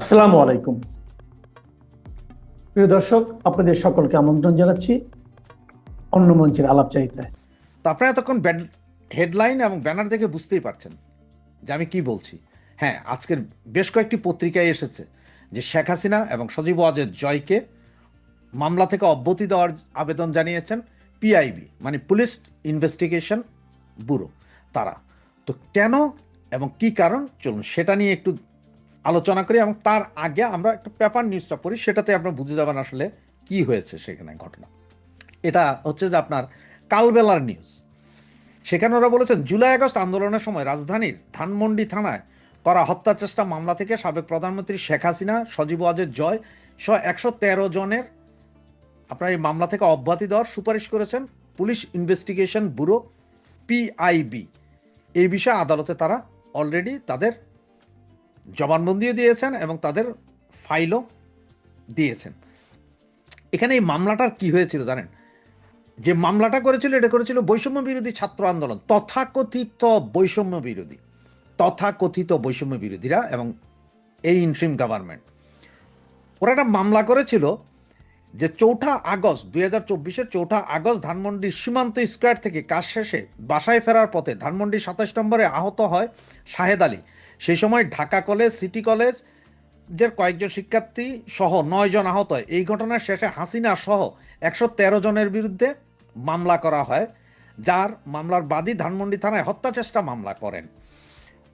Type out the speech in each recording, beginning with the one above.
আসসালামু আলাইকুম প্রিয় দর্শক, আপনাদের সকলকে আমন্ত্রণ জানাচ্ছি অন্য মঞ্চের আলাপচারিতায়। তো আপনারা এতক্ষণ হেডলাইন এবং ব্যানার দেখে বুঝতেই পারছেন যে আমি কি বলছি। হ্যাঁ, আজকের বেশ কয়েকটি পত্রিকায় এসেছে যে শেখ হাসিনা এবং সজীব ওয়াজেদ জয়কে মামলা থেকে অব্যাহতি দেওয়ার আবেদন জানিয়েছেন পিআইবি, মানে পুলিশ ইনভেস্টিগেশন ব্যুরো। তারা তো কেন এবং কি কারণ, চলুন সেটা নিয়ে একটু আলোচনা করি। এবং তার আগে আমরা একটু পেপার নিউজটা পড়ি, সেটাতে আপনারা বুঝে যাবেন আসলে কি হয়েছে সেখানে ঘটনা। এটা হচ্ছে যে আপনার কালবেলার নিউজ। সেখানে ওরা বলেছেন, জুলাই আগস্ট আন্দোলনের সময় রাজধানীর ধানমন্ডি থানায় করা হত্যা চেষ্টা মামলা থেকে সাবেক প্রধানমন্ত্রী শেখ হাসিনা, সজীব ওয়াজেদ জয় সহ 113 জনের আপনার এই মামলা থেকে অব্যাহতি দেওয়ার সুপারিশ করেছেন পুলিশ ইনভেস্টিগেশন ব্যুরো পিআইবি। এই বিষয়ে আদালতে তারা অলরেডি তাদের জবানবন্দিও দিয়েছেন এবং তাদের ফাইলও দিয়েছেন। এখানে এই মামলাটার কি হয়েছিল জানেন? যে মামলাটা করেছিল, এটা করেছিল বৈষম্য বিরোধী ছাত্র আন্দোলন, তথাকথিত বৈষম্য বিরোধীরা এবং এই ইন্টারিম গভর্নমেন্ট। ওরা একটা মামলা করেছিল যে 4 আগস্ট 2024 4 আগস্ট ধানমন্ডির সীমান্ত স্কোয়ার থেকে কাজ শেষে বাসায় ফেরার পথে ধানমন্ডি 27 নম্বরে আহত হয় শাহেদ আলী। সেই সময় ঢাকা কলেজ, সিটি কলেজের কয়েকজন শিক্ষার্থী সহ 9 জন আহত হয়। এই ঘটনার শেষে হাসিনা সহ 113 জনের বিরুদ্ধে মামলা করা হয়, যার মামলার বাদী ধানমন্ডি থানায় হত্যা চেষ্টা মামলা করেন।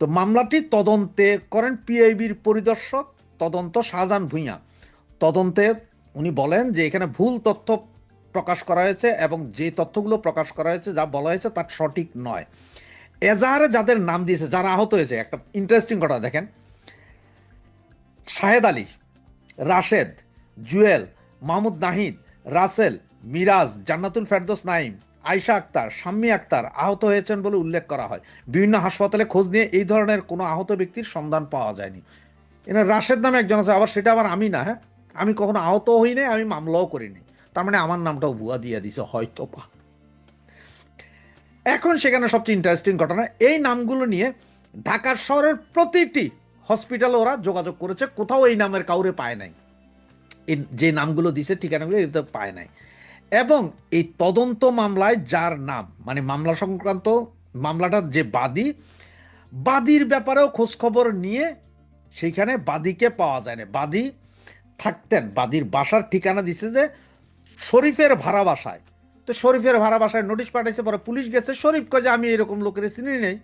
তো মামলাটি তদন্তে করেন পিআইবির পরিদর্শক তদন্ত শাহজাহান ভূঁইয়া। তদন্তে উনি বলেন যে এখানে ভুল তথ্য প্রকাশ করা হয়েছে এবং যে তথ্যগুলো প্রকাশ করা হয়েছে, যা বলা হয়েছে তা সঠিক নয়। এজাহারে যাদের নাম দিয়েছে, যারা আহত হয়েছে, একটা ইন্টারেস্টিং কথা দেখেন। শাহেদ আলী, রাশেদ, জুয়েল, মাহমুদ নাহিদ, রাসেল, মিরাজ, জান্নাতুল ফেরদৌস নাইম, আয়শা আক্তার, শাম্মী আক্তার আহত হয়েছেন বলে উল্লেখ করা হয়। বিভিন্ন হাসপাতালে খোঁজ নিয়ে এই ধরনের কোনো আহত ব্যক্তির সন্ধান পাওয়া যায়নি। এখানে রাশেদ নামে একজন আছে, আবার সেটা আবার আমি না। হ্যাঁ, আমি কখনো আহত হই নাই, আমি মামলাও করিনি, তার মানে আমার নামটাও ভুয়া দিয়ে দিছে হয়তো বা। এখন সেখানে সবচেয়ে ইন্টারেস্টিং ঘটনা, এই নামগুলো নিয়ে ঢাকার শহরের প্রতিটি হসপিটালে ওরা যোগাযোগ করেছে, কোথাও এই নামের কাউরে পায় নাই। যে নামগুলো দিছে, ঠিকানাগুলো এগুলো পায় নাই। এবং এই তদন্ত মামলায় যার নাম, মানে মামলা সংক্রান্ত মামলাটার যে বাদীর ব্যাপারেও খোঁজখবর নিয়ে সেইখানে বাদীকে পাওয়া যায় না। বাদী থাকতেন, বাদীর বাসার ঠিকানা দিছে যে শরীফের ভাড়া বাসায়। তো শরীফের ভাড়া বাসায় নোটিশ পাঠাইছে, পরে পুলিশ গেছে, শরীফ কয়ে যে আমি এরকম লোকের চিনি নেই,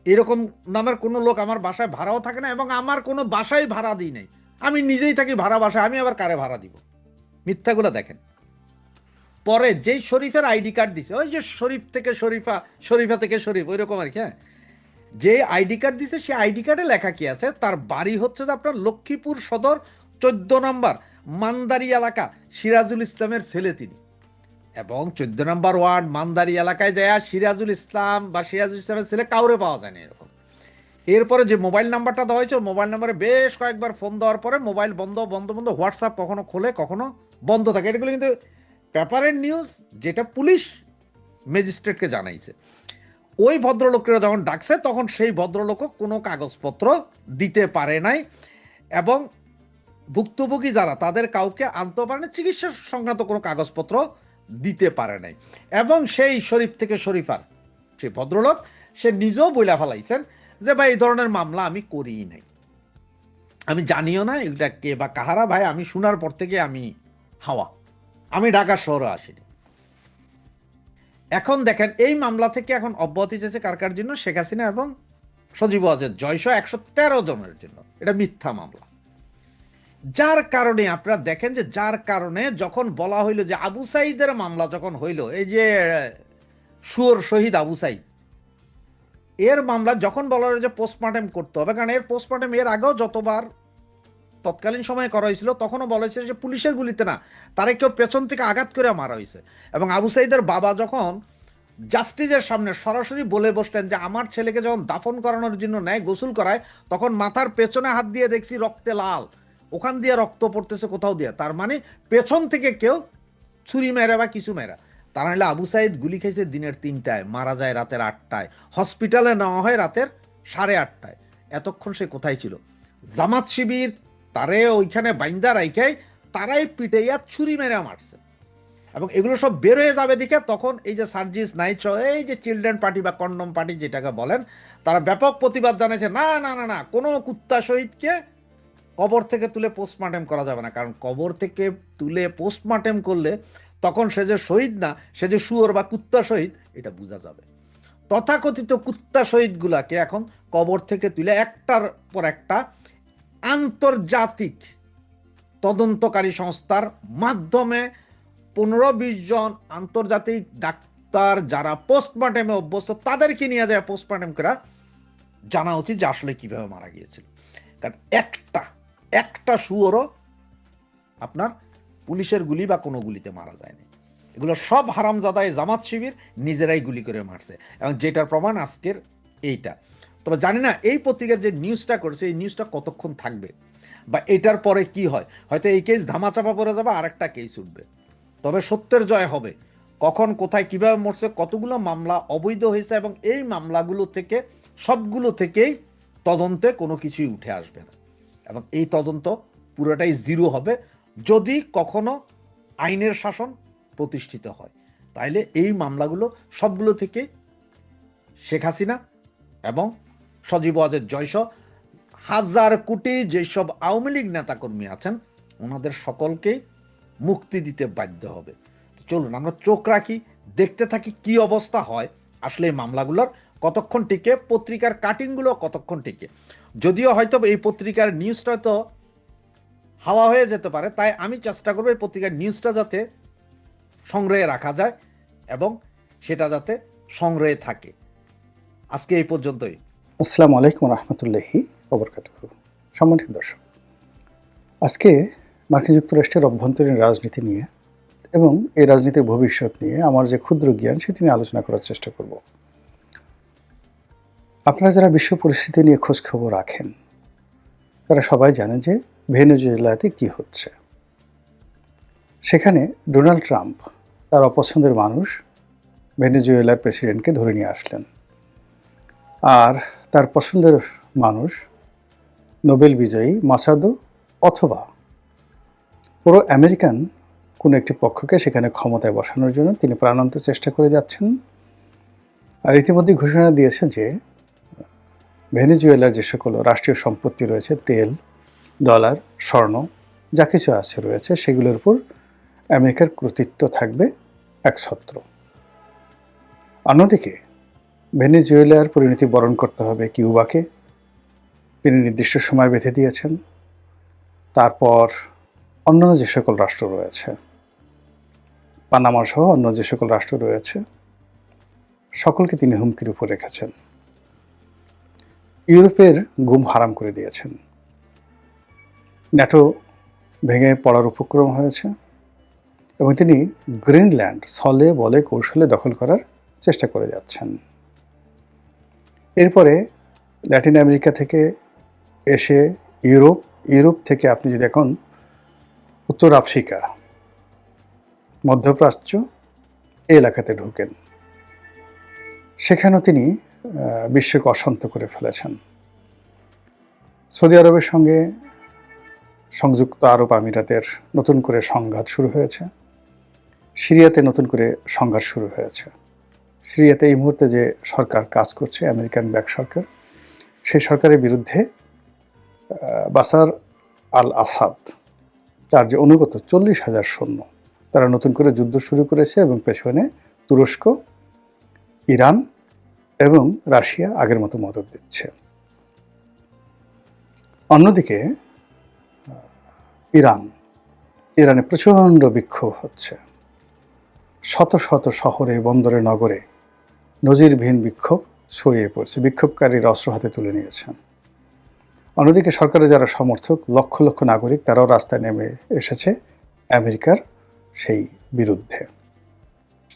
এরকম নামের কোনো লোক আমার বাসায় ভাড়াও থাকে না এবং আমার কোনো বাসায় ভাড়া দিই নাই, আমি নিজেই থাকি ভাড়া বাসায়, আমি আবার কারে ভাড়া দিব? মিথ্যাগুলো দেখেন। পরে যেই শরীফের আইডি কার্ড দিছে, ওই যে শরীফ থেকে শরীফা, শরীফা থেকে শরীফ, ওই রকম আর কি। হ্যাঁ, যে আইডি কার্ড দিছে সেই আইডি কার্ডে লেখা কি আছে, তার বাড়ি হচ্ছে যে আপনার লক্ষ্মীপুর সদর 14 নম্বর মান্দারি এলাকা, সিরাজুল ইসলামের ছেলে তিনি। এবং 14 নম্বর ওয়ার্ড মান্দারি এলাকায় যায় সিরাজুল ইসলাম বা সিরাজুল ইসলামের ছেলে কাউরে পাওয়া যায় না এরকম। এরপরে যে মোবাইল নাম্বারটা দেওয়া হয়েছে, মোবাইল নাম্বারে বেশ কয়েকবার ফোন দেওয়ার পরে মোবাইল বন্ধ বন্ধ বন্ধ, হোয়াটসঅ্যাপ কখনো খোলে কখনো বন্ধ থাকে। এগুলো কিন্তু পেপারের নিউজ, যেটা পুলিশ ম্যাজিস্ট্রেটকে জানাইছে। ওই ভদ্রলোকেরা যখন ডাকছে, তখন সেই ভদ্রলোকও কোনো কাগজপত্র দিতে পারে নাই এবং ভুক্তভোগী যারা তাদের কাউকে আনতে পারে না, চিকিৎসা সংক্রান্ত কোনো কাগজপত্র দিতে পারে নাই। এবং সেই শরীফ থেকে শরীফার সেই ভদ্রলোক সে নিজেও বইলা ফেলাইছেন যে ভাই এই ধরনের মামলা আমি করিই নাই, আমি জানিও না এটা কে বা কাহারা। ভাই আমি শোনার পর থেকে আমি ঢাকা শহরে আসিনি। এখন দেখেন এই মামলা থেকে এখন অব্যাহতি চেয়েছে কার জন্য? শেখ হাসিনা এবং সজীব ওয়াজেদ জয়সহ 113 জনের জন্য। এটা মিথ্যা মামলা, যার কারণে আপনারা দেখেন যে যার কারণে যখন বলা হইল যে আবু সাইদের মামলা যখন হইল, এই যে সুর শহীদ আবু সাইদ, এর মামলা যখন বলা হলো যে পোস্টমর্টেম করতে হবে, কারণ এর পোস্টমর্টেম এর আগেও যতবার তৎকালীন সময়ে করা হয়েছিল তখনও বলা হয়েছিল যে পুলিশের গুলিতে না, তারা কেউ পেছন থেকে আঘাত করে মারা হয়েছে। এবং আবু সাইদের বাবা যখন জাস্টিসের সামনে সরাসরি বলে বসলেন যে আমার ছেলেকে যখন দাফন করানোর জন্য নেয়, গোসল করায়, তখন মাথার পেছনে হাত দিয়ে দেখছি রক্তে লাল, ওখান দিয়ে রক্ত পড়তেছে কোথাও দিয়ে, তার মানে পেছন থেকে কেউ ছুরি মেরা বা কিছু মেরা। তা নাহলে আবু সাইদ গুলি খাইছে দিনের 3টায়, মারা যায় রাতের 8টায়, হসপিটালে নেওয়া হয় রাতের 8:30টায়। এতক্ষণ সে কোথায় ছিল? জামাত শিবির তারে ওইখানে বাইন্দা রাইখাই তারাই পিটাইয়া ছুরি মেরে মারছে। এবং এগুলো সব বের হয়ে যাবে দেখে তখন এই যে সার্জিস নাইট সহ এই যে চিলড্রেন পার্টি বা কন্ডম পার্টি যেটাকে বলেন, তারা ব্যাপক প্রতিবাদ জানিয়েছে, না না না না, কোনো কুত্তা শহীদকে কবর থেকে তুলে পোস্টমর্টেম করা যাবে না, কারণ কবর থেকে তুলে পোস্টমর্টেম করলে তখন সে যে শহীদ না, সে যে শুয়োর বা কুত্তা শহীদ এটা বোঝা যাবে। তথাকথিত কুত্তা শহীদগুলাকে এখন কবর থেকে তুলে একটার পর একটা আন্তর্জাতিক তদন্তকারী সংস্থার মাধ্যমে 15-20 জন আন্তর্জাতিক ডাক্তার যারা পোস্টমর্টেমে অভ্যস্ত তাদেরকে নিয়ে যায় পোস্টমর্টেম করা জানা উচিত যে আসলে কিভাবে মারা গিয়েছিল। কারণ একটা শুয়োরও আপনার পুলিশের গুলি বা কোনো গুলিতে মারা যায়নি। এগুলো সব হারামজাদায় জামাত শিবির নিজেরাই গুলি করে মারছে, এবং যেটার প্রমাণ আজকের এইটা। তবে জানি না এই পত্রিকার যে নিউজটা করেছে এই নিউজটা কতক্ষণ থাকবে বা এটার পরে কি হয়, হয়তো এই কেস ধামাচাপা পড়ে যাবে, আর একটা কেস উঠবে। তবে সত্যের জয় হবে। কখন কোথায় কিভাবে মরছে, কতগুলো মামলা অবৈধ হয়েছে, এবং এই মামলাগুলো থেকে সবগুলো থেকেই তদন্তে কোনো কিছুই উঠে আসবে না, এবং এই তদন্ত পুরোটাই জিরো হবে যদি কখনো আইনের শাসন প্রতিষ্ঠিত হয়। তাইলে এই মামলাগুলো সবগুলো থেকে শেখ হাসিনা এবং সজীব ওয়াজেদ জয়শ হাজার কোটি যেসব আওয়ামী লীগ নেতাকর্মী আছেন ওনাদের সকলকেই মুক্তি দিতে বাধ্য হবে। চলুন আমরা চোখ রাখি, দেখতে থাকি কি অবস্থা হয় আসলে এই মামলাগুলোর, কতক্ষণ টিকে, পত্রিকার কাটিংগুলো কতক্ষণ টিকে। যদিও হয়তো এই পত্রিকার নিউজটা তো হাওয়া হয়ে যেতে পারে, তাই আমি চেষ্টা করবো এই পত্রিকার নিউজটা যাতে সংগ্রহে রাখা যায় এবং সেটা যাতে সংগ্রহে থাকে। আজকে এই পর্যন্তই। আসসালামু আলাইকুম রহমতুল্লাহি ওবরকাতুহু। সম্মানিত দর্শক, আজকে মার্কিন যুক্তরাষ্ট্রের অভ্যন্তরীণ রাজনীতি নিয়ে এবং এই রাজনীতির ভবিষ্যৎ নিয়ে আমার যে ক্ষুদ্র জ্ঞান সেটি নিয়ে আলোচনা করার চেষ্টা করব। আপনারা যারা বিশ্ব পরিস্থিতি নিয়ে খোঁজ খবর রাখেন তারা সবাই জানেন যে ভেনেজুয়েলাতে কি হচ্ছে। সেখানে ডোনাল্ড ট্রাম্প তার অপছন্দের মানুষ ভেনেজুয়েলার প্রেসিডেন্টকে ধরে নিয়ে আসলেন, আর তার পছন্দের মানুষ নোবেল বিজয়ী মাসাদো অথবা পুরো আমেরিকান কোনো একটি পক্ষকে সেখানে ক্ষমতায় বসানোর জন্য তিনি প্রাণান্ত চেষ্টা করে যাচ্ছেন। আর ইতিমধ্যে ঘোষণা দিয়েছেন যে ভেনেজুয়েলার যে সকল রাষ্ট্রীয় সম্পত্তি রয়েছে, তেল, ডলার, স্বর্ণ যা কিছু আছে রয়েছে, সেগুলোর উপর আমেরিকার কর্তৃত্ব থাকবে একছত্র। অন্যদিকে ভেনেজুয়েলার পরিণতি বরণ করতে হবে কিউবাকে, তিনি নির্দিষ্ট সময় বেঁধে দিয়েছেন। তারপর অন্যান্য যে সকল রাষ্ট্র রয়েছে, পানামা সহ অন্য যে সকল রাষ্ট্র রয়েছে, সকলকে তিনি হুমকির উপর রেখেছেন। ইউরোপের ঘুম হারাম করে দিয়েছেন। ন্যাটো ভেঙে পড়ার উপক্রম হয়েছে এবং তিনি গ্রিনল্যান্ড ছলে বলে কৌশলে দখল করার চেষ্টা করে যাচ্ছেন। এরপরে ল্যাটিন আমেরিকা থেকে এসে ইউরোপ থেকে আপনি যদি এখন উত্তর আফ্রিকা, মধ্যপ্রাচ্য এই এলাকাতে ঢুকেন, সেখানেও তিনি বিশ্বকে অশান্ত করে ফেলেছেন। সৌদি আরবের সঙ্গে সংযুক্ত আরব আমিরাতের নতুন করে সংঘাত শুরু হয়েছে। সিরিয়াতে নতুন করে সংঘাত শুরু হয়েছে। সিরিয়াতে এই মুহূর্তে যে সরকার কাজ করছে, আমেরিকান ব্যাক সরকার, সেই সরকারের বিরুদ্ধে বাশার আল আসাদ তার যে অনুগত 40,000 সৈন্য তারা নতুন করে যুদ্ধ শুরু করেছে এবং পেছনে তুরস্ক, ইরান এবং রাশিয়া আগের মতো মদত দিচ্ছে। অন্যদিকে ইরানে প্রচণ্ড বিক্ষোভ হচ্ছে। শত শত শহরে, বন্দরে, নগরে নজিরবিহীন বিক্ষোভ ছড়িয়ে পড়ছে। বিক্ষোভকারীরা অস্ত্র হাতে তুলে নিয়েছেন। অন্যদিকে সরকারের যারা সমর্থক, লক্ষ লক্ষ নাগরিক, তারাও রাস্তায় নেমে এসেছে আমেরিকার সেই বিরুদ্ধে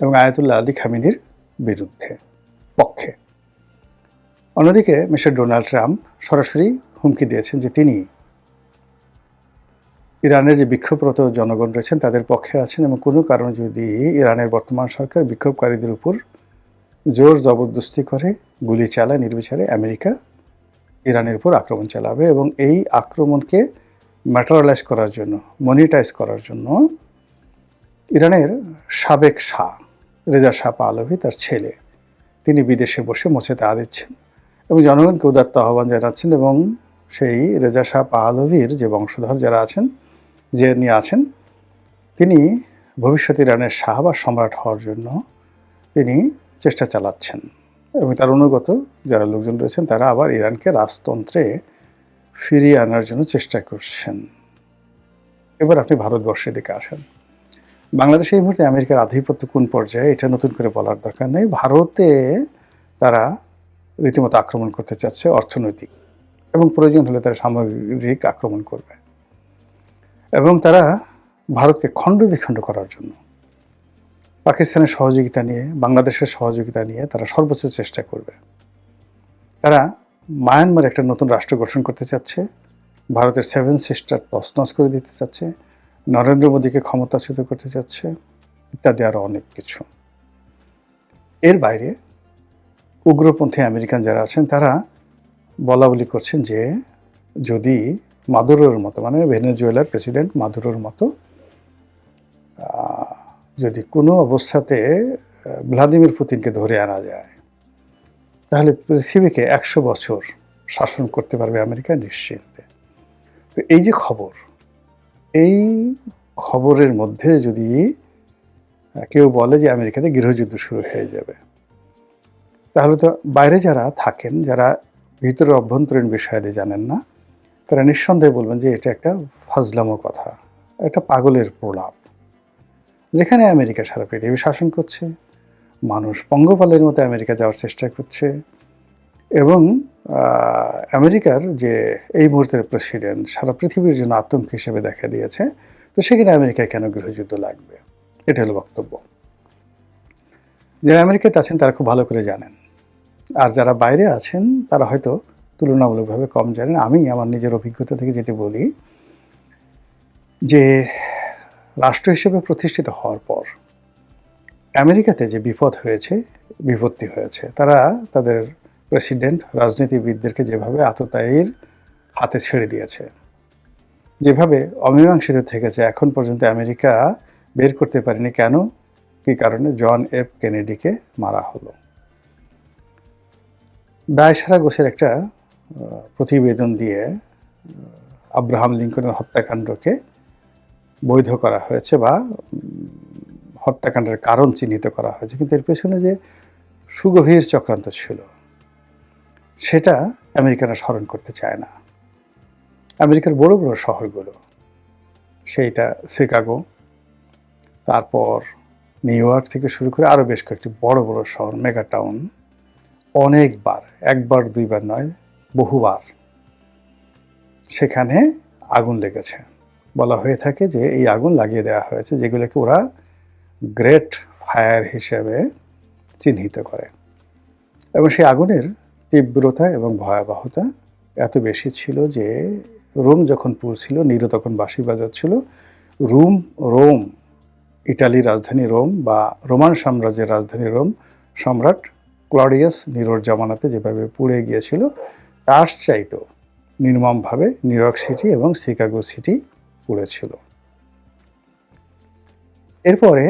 এবং আয়াতুল্লাহ আলী খামেনির পক্ষে। অন্যদিকে মিস্টার ডোনাল্ড ট্রাম্প সরাসরি হুমকি দিয়েছেন যে তিনি ইরানের যে বিক্ষোভরত জনগণ রয়েছেন তাদের পক্ষে আছেন এবং কোনো কারণে যদি ইরানের বর্তমান সরকার বিক্ষোভকারীদের উপর জোর জবরদস্তি করে, গুলি চালায়, নির্বিচারে আমেরিকা ইরানের উপর আক্রমণ চালাবে এবং এই আক্রমণকে ম্যাটেরিয়ালাইজ করার জন্য, মনিটাইজ করার জন্য ইরানের সাবেক শাহ রেজা শাহ পাহলভি, তার ছেলে, তিনি বিদেশে বসে মোচেতা দিচ্ছেন এবং জনগণকে উদাত্ত আহ্বান জানাচ্ছেন এবং সেই রেজা শাহ পাহলভির যে বংশধর যারা আছেন, যে নিয়ে আছেন, তিনি ভবিষ্যৎ ইরানের শাহ বা সম্রাট হওয়ার জন্য তিনি চেষ্টা চালাচ্ছেন এবং তার অনুগত যারা লোকজন রয়েছেন তারা আবার ইরানকে রাজতন্ত্রে ফিরিয়ে আনার জন্য চেষ্টা করছেন। এবার আপনি ভারতবর্ষের দিকে আসেন। বাংলাদেশে এই মুহূর্তে আমেরিকার আধিপত্য কোন পর্যায়ে এটা নতুন করে বলার দরকার নেই। ভারতে তারা রীতিমতো আক্রমণ করতে চাচ্ছে, অর্থনৈতিক এবং প্রয়োজন হলে তারা সামরিক আক্রমণ করবে এবং তারা ভারতকে খণ্ড বিখণ্ড করার জন্য পাকিস্তানের সহযোগিতা নিয়ে, বাংলাদেশের সহযোগিতা নিয়ে তারা সর্বোচ্চ চেষ্টা করবে। তারা মায়ানমার একটা নতুন রাষ্ট্র গঠন করতে চাচ্ছে, ভারতের 7 সিস্টার তছনছ করে দিতে চাচ্ছে, নরেন্দ্র মোদীকে ক্ষমতাচ্যুত করতে চাচ্ছে, ইত্যাদি আরও অনেক কিছু। এর বাইরে উগ্রপন্থী আমেরিকান যারা আছেন তারা বলা বলি করছেন যে যদি মাদুরোর মতো, মানে ভেনেজুয়েলার প্রেসিডেন্ট মাদুরোর মতো যদি কোনো অবস্থাতে ভ্লাদিমির পুতিনকে ধরে আনা যায় তাহলে পৃথিবীকে 100 বছর শাসন করতে পারবে আমেরিকা নিশ্চিন্তে। তো এই যে খবর, এই খবরের মধ্যে যদি কেউ বলে যে আমেরিকাতে গৃহযুদ্ধ শুরু হয়ে যাবে, তাহলে তো বাইরে যারা থাকেন, যারা ভিতরে অভ্যন্তরীণ বিষয়াদি জানেন না, তারা নিঃসন্দেহে বলবেন যে এটা একটা ফাজলামো কথা, একটা পাগলের প্রলাপ। যেখানে আমেরিকা সারা পৃথিবী শাসন করছে, মানুষ পঙ্গপালের মতো আমেরিকা যাওয়ার চেষ্টা করছে এবং আমেরিকার যে এই মুহূর্তের প্রেসিডেন্ট সারা পৃথিবীর জন্য আতঙ্ক হিসেবে দেখা দিয়েছে, তো সেখানে আমেরিকায় কেন গৃহযুদ্ধ লাগবে? এটা হলো বক্তব্য। যারা আমেরিকাতে আছেন তারা খুব ভালো করে জানেন, আর যারা বাইরে আছেন তারা হয়তো তুলনামূলকভাবে কম জানেন। আমি আমার নিজের অভিজ্ঞতা থেকে যেটি বলি যে রাষ্ট্র হিসেবে প্রতিষ্ঠিত হওয়ার পর আমেরিকাতে যে বিপত্তি হয়েছে, তারা তাদের প্রেসিডেন্ট, রাজনীতিবিদদেরকে যেভাবে আততায়ীর হাতে ছেড়ে দিয়েছে, যেভাবে অমীমাংসিত থেকেছে, এখন পর্যন্ত আমেরিকা বের করতে পারেনি কেন, কী কারণে জন এফ কেনেডিকে মারা হলো। দায়সারা গোছের একটা প্রতিবেদন দিয়ে আব্রাহাম লিঙ্কনের হত্যাকাণ্ডকে বৈধ করা হয়েছে বা হত্যাকাণ্ডের কারণ চিহ্নিত করা হয়েছে, কিন্তু এর পেছনে যে সুগভীর চক্রান্ত ছিল সেটা আমেরিকারা স্মরণ করতে চায় না। আমেরিকার বড় বড় শহরগুলো, সেইটা শিকাগো, তারপর নিউ ইয়র্ক থেকে শুরু করে আরও বেশ কয়েকটি বড় বড় শহর, মেগা টাউন, অনেকবার, একবার দুইবার নয়, বহুবার সেখানে আগুন লেগেছে। বলা হয়ে থাকে যে এই আগুন লাগিয়ে দেওয়া হয়েছে, যেগুলোকে ওরা গ্রেট ফায়ার হিসেবে চিহ্নিত করে এবং সেই আগুনের তীব্রতা এবং ভয়াবহতা এত বেশি ছিল যে রোম যখন পুড়ছিল, নিরো তখন বাঁশি বাজাচ্ছিল। রোম, ইটালির রাজধানী রোম বা রোমান সাম্রাজ্যের রাজধানী রোম, সম্রাট ক্লডিয়াস নিরোর জামানাতে যেভাবে পুড়ে গিয়েছিল, তার চাইতেও নির্মমভাবে নিউ ইয়র্ক সিটি এবং শিকাগো সিটি পুড়েছিল। এরপরে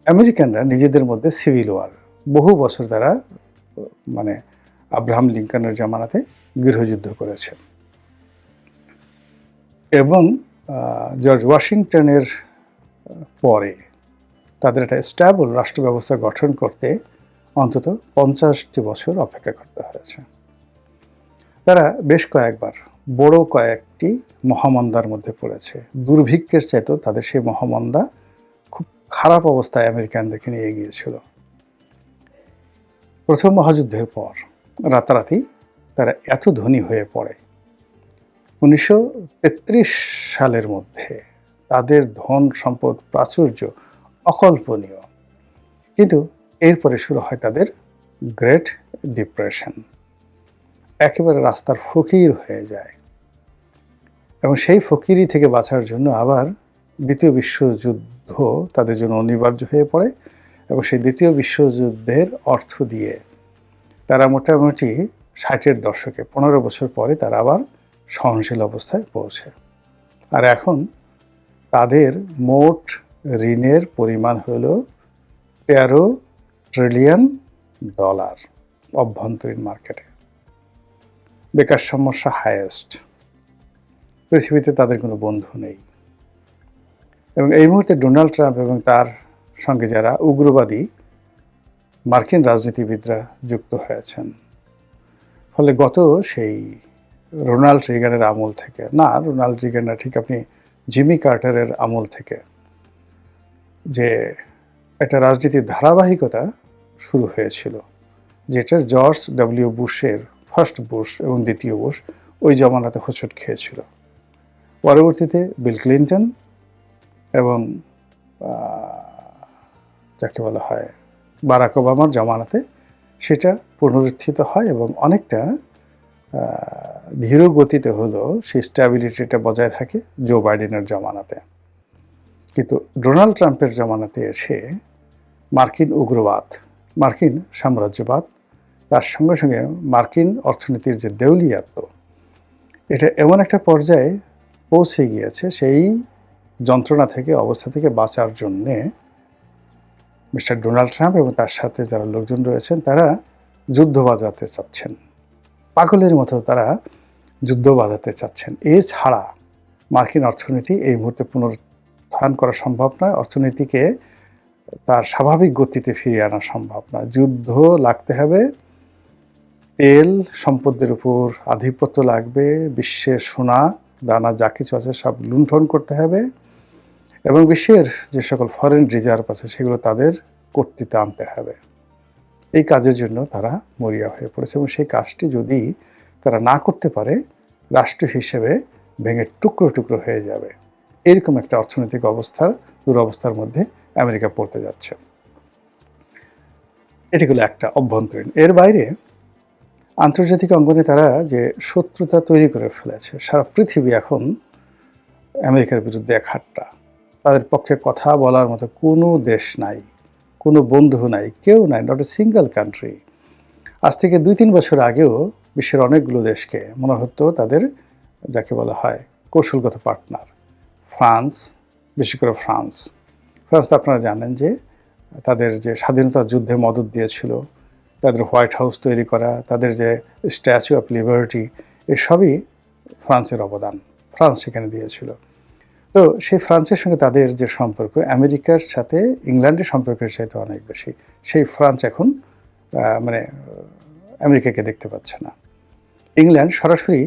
আমেরিকানরা নিজেদের মধ্যে সিভিল ওয়ার, বহু বছর তারা মানে আব্রাহাম লিঙ্কনের জামানাতে গৃহযুদ্ধ করেছে এবং জর্জ ওয়াশিংটনের পরে তাদের একটা স্ট্যাবল রাষ্ট্র ব্যবস্থা গঠন করতে অন্তত 50টি বছর অপেক্ষা করতে হয়েছে। তারা বেশ কয়েকবার বড় কয়েকটি মহামন্দার মধ্যে পড়েছে। দুর্ভিক্ষের চাইতেও তাদের সেই মহামন্দা খুব খারাপ অবস্থায় আমেরিকানদেরকে নিয়ে গিয়েছিল। প্রথম মহাযুদ্ধের পর রাতারাতি তারা এত ধনী হয়ে পড়ে, 1933 সালের মধ্যে তাদের ধন সম্পদ প্রাচুর্য অকল্পনীয়। কিন্তু এরপরে শুরু হয় তাদের গ্রেট ডিপ্রেশন, একেবারে রাস্তার ফকির হয়ে যায় এবং সেই ফকিরি থেকে বাঁচার জন্য আবার দ্বিতীয় বিশ্বযুদ্ধ তাদের জন্য অনিবার্য হয়ে পড়ে এবং সেই দ্বিতীয় বিশ্বযুদ্ধের অর্থ দিয়ে তারা মোটামুটি 60-এর দশকে 15 বছর পরে তারা আবার সহনশীল অবস্থায় পৌঁছে। আর এখন তাদের মোট ঋণের পরিমাণ হলো $13 ট্রিলিয়ন অভ্যন্তরীণ মার্কেটে। বেকার সমস্যা হাইয়েস্ট। পৃথিবীতে তাদের কোনো বন্ধু নেই। এবং এই মুহূর্তে ডোনাল্ড ট্রাম্প এবং তার সঙ্গে যারা উগ্রবাদী মার্কিন রাজনীতিবিদরা যুক্ত হয়েছেন, ফলে গত সেই রোনাল্ড রিগানের আমল থেকে, না রোনাল্ড রিগান না, ঠিক আপনি জিমি কার্টারের আমল থেকে যে একটা রাজনীতির ধারাবাহিকতা শুরু হয়েছিল, যেটা জর্জ ডব্লিউ বুশের ফার্স্ট বুশ এবং দ্বিতীয় বুশ ওই জমানাতে হোঁচট খেয়েছিল। পরবর্তীতে বিল ক্লিন্টন এবং যাকে বলা হয় বারাক ওবামার জমানাতে সেটা পুনরুত্থিত হয় এবং অনেকটা ধীর গতিতে হলেও সেই স্ট্যাবিলিটিটা বজায় থাকে জো বাইডেনের জমানাতে। কিন্তু ডোনাল্ড ট্রাম্পের জমানাতে এসে মার্কিন উগ্রবাদ, মার্কিন সাম্রাজ্যবাদ, তার সঙ্গে সঙ্গে মার্কিন অর্থনীতির যে দেউলিয়াত্ব, এটা এমন একটা পর্যায়ে পৌঁছে গিয়েছে, সেই যন্ত্রণা থেকে, অবস্থা থেকে বাঁচার জন্যে মিস্টার ডোনাল্ড ট্রাম্প এবং তার সাথে যারা লোকজন রয়েছেন তারা যুদ্ধ বাজাতে চাচ্ছেন, পাগলের মতো তারা যুদ্ধ বাজাতে চাচ্ছেন। এছাড়া মার্কিন অর্থনীতি এই মুহূর্তে পুনরুত্থান করা সম্ভব নয়, অর্থনীতিকে তার স্বাভাবিক গতিতে ফিরিয়ে আনা সম্ভব নয়। যুদ্ধ লাগতে হবে, তেল সম্পদের উপর আধিপত্য লাগবে, বিশ্বের সোনা দানা যা কিছু আছে সব লুণ্ঠন করতে হবে এবং বিশ্বের যে সকল ফরেন রিজার্ভ আছে সেগুলো তাদের কর্তৃত্বে আনতে হবে। এই কাজের জন্য তারা মরিয়া হয়ে পড়েছে এবং সেই কাজটি যদি তারা না করতে পারে, রাষ্ট্র হিসেবে ভেঙে টুকরো টুকরো হয়ে যাবে। এরকম একটা অর্থনৈতিক অবস্থার দুরবস্থার মধ্যে আমেরিকা পড়তে যাচ্ছে। এটি হলো একটা অভ্যন্তরীণ। এর বাইরে আন্তর্জাতিক অঙ্গনে তারা যে শত্রুতা তৈরি করে ফেলেছে, সারা পৃথিবী এখন আমেরিকার বিরুদ্ধে এক হাট্টা। তাদের পক্ষে কথা বলার মতো কোনো দেশ নাই, কোনো বন্ধু নাই, কেউ নাই, নট এ সিঙ্গেল কান্ট্রি। আজ থেকে 2-3 বছর আগেও বিশ্বের অনেকগুলো দেশকে মনে হতো তাদের যাকে বলা হয় কৌশলগত পার্টনার। ফ্রান্স, বিশেষ করে ফ্রান্স তো আপনারা জানেন যে তাদের যে স্বাধীনতা যুদ্ধে মদত দিয়েছিল, তাদের হোয়াইট হাউস তৈরি করা, তাদের যে স্ট্যাচু অফ লিবার্টি, এসবই ফ্রান্সের অবদান, ফ্রান্স সেখানে দিয়েছিল। তো সেই ফ্রান্সের সঙ্গে তাদের যে সম্পর্ক আমেরিকার সাথে ইংল্যান্ডের সম্পর্কের চাইতে অনেক বেশি। সেই ফ্রান্স এখন মানে আমেরিকাকে দেখতে পাচ্ছে না। ইংল্যান্ড সরাসরি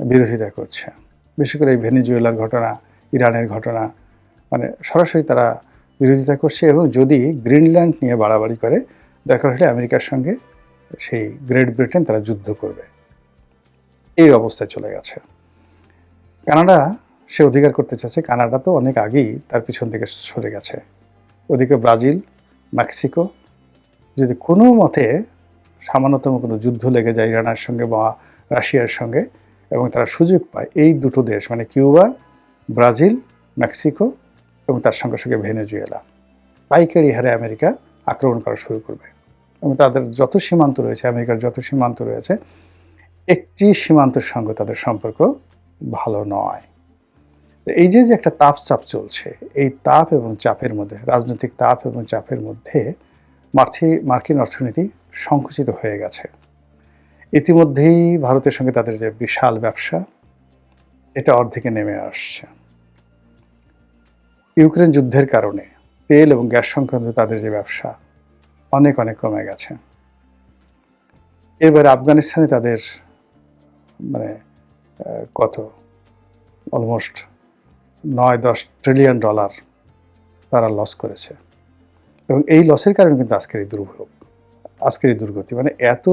বিরোধিতা করছে, বিশেষ করে এই ভেনেজুয়েলার ঘটনা, ইরানের ঘটনা, মানে সরাসরি তারা বিরোধিতা করছে এবং যদি গ্রিনল্যান্ড নিয়ে বাড়াবাড়ি করে দরকার হলে আমেরিকার সঙ্গে সেই গ্রেট ব্রিটেন তারা যুদ্ধ করবে, এই অবস্থায় চলে গেছে। কানাডা সে অধিকার করতে চাচ্ছে, কানাডা তো অনেক আগেই তার পিছন থেকে সরে গেছে। ওদিকে ব্রাজিল, মেক্সিকো, যদি কোনো মতে সামান্যতম কোনো যুদ্ধ লেগে যায় ইরানের সঙ্গে বা রাশিয়ার সঙ্গে এবং তারা সুযোগ পায়, এই দুটো দেশ মানে কিউবা, ব্রাজিল, মেক্সিকো এবং তার সঙ্গে সঙ্গে ভেনেজুয়েলা, পাইকারি হারে আমেরিকা আক্রমণ করা শুরু করবে। এবং তাদের যত সীমান্ত রয়েছে, আমেরিকার যত সীমান্ত রয়েছে, একটি সীমান্তের সঙ্গে তাদের সম্পর্ক ভালো নয়। এই যে একটা তাপচাপ চলছে, এই তাপ এবং চাপের মধ্যে, রাজনৈতিক তাপ এবং চাপের মধ্যে মার্কিন অর্থনীতি সংকুচিত হয়ে গেছে। ইতিমধ্যেই ভারতের সঙ্গে তাদের যে বিশাল ব্যবসা, এটা অর্ধেকে নেমে আসছে। ইউক্রেন যুদ্ধের কারণে তেল এবং গ্যাস সংক্রান্ত তাদের যে ব্যবসা অনেক অনেক কমে গেছে। এবার আফগানিস্তানে তাদের মানে কত অলমোস্ট $9-10 ট্রিলিয়ন তারা লস করেছে এবং এই লসের কারণে কিন্তু আজকের এই দুর্ভোগ, আজকের এই দুর্গতি, মানে এত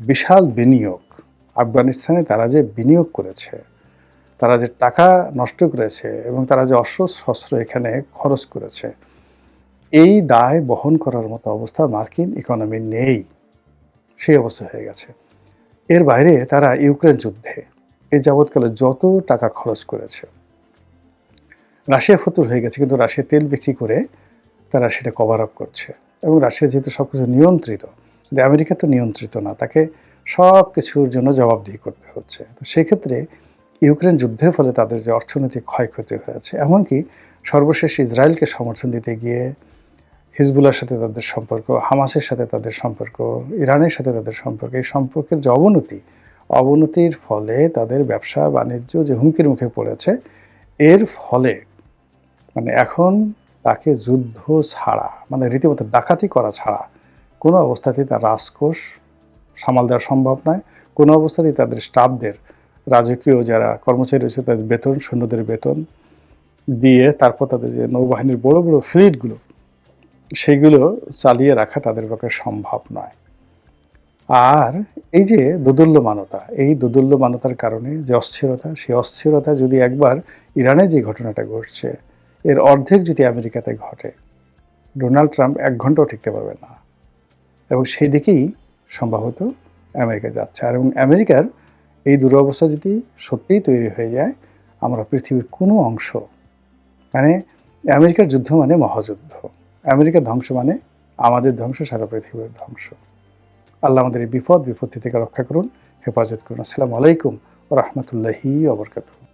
বিশাল বিনিয়োগ আফগানিস্তানে তারা যে বিনিয়োগ করেছে, তারা যে টাকা নষ্ট করেছে এবং তারা যে অস্ত্র এখানে খরচ করেছে, এই দায় বহন করার মতো অবস্থা মার্কিন ইকোনমি নেই, সেই অবস্থা হয়ে গেছে। এর বাইরে তারা ইউক্রেন যুদ্ধে এই যাবৎকালে যত টাকা খরচ করেছে, রাশিয়া ফতুর হয়ে গেছে, কিন্তু রাশিয়া তেল বিক্রি করে তারা সেটা কভার আপ করছে এবং রাশিয়া যেহেতু সব কিছু নিয়ন্ত্রিত, কিন্তু আমেরিকা তো নিয়ন্ত্রিত না, তাকে সব কিছুর জন্য জবাবদিহি করতে হচ্ছে। তো সেক্ষেত্রে ইউক্রেন যুদ্ধের ফলে তাদের যে অর্থনৈতিক ক্ষয়ক্ষতি হয়েছে, এমনকি সর্বশেষ ইসরায়েলকে সমর্থন দিতে গিয়ে হিজবুল্লাহর সাথে তাদের সম্পর্ক, হামাসের সাথে তাদের সম্পর্ক, ইরানের সাথে তাদের সম্পর্ক, এই সম্পর্কের যে অবনতির ফলে তাদের ব্যবসা বাণিজ্য যে হুমকির মুখে পড়েছে, এর ফলে মানে এখন তাকে যুদ্ধ ছাড়া, মানে রীতিমতো ডাকাতি করা ছাড়া কোনো অবস্থাতেই তার রাজকোষ সামাল দেওয়া সম্ভব নয়। কোনো অবস্থাতেই তাদের স্টাফদের, রাজকীয় যারা কর্মচারী রয়েছে তাদের বেতন, সৈন্যদের বেতন দিয়ে তারপর তাদের যে নৌবাহিনীর বড় বড় ফ্লিটগুলো, সেইগুলো চালিয়ে রাখা তাদের পক্ষে সম্ভব নয়। আর এই যে দোদুল্যমানতা, এই দোদুল্যমানতার কারণে যে অস্থিরতা, সেই অস্থিরতা যদি একবার ইরানে যে ঘটনাটা ঘটছে এর অর্ধেক যদি আমেরিকাতে ঘটে, ডোনাল্ড ট্রাম্প 1 ঘন্টাও টিকতে পারবে না, এবং সেই দিকেই সম্ভবত আমেরিকা যাচ্ছে। আর এবং আমেরিকার এই দুরবস্থা যদি সত্যিই তৈরি হয়ে যায়, আমরা পৃথিবীর কোনো অংশ, মানে আমেরিকার যুদ্ধ মানে মহাযুদ্ধ, আমেরিকার ধ্বংস মানে আমাদের ধ্বংস, সারা পৃথিবীর ধ্বংস। আল্লাহ আমাদের এই বিপত্তি থেকে রক্ষা করুন, হেফাজত করুন। আসসালামু আলাইকুম ওয়া রাহমাতুল্লাহি ওয়া বারাকাতুহু।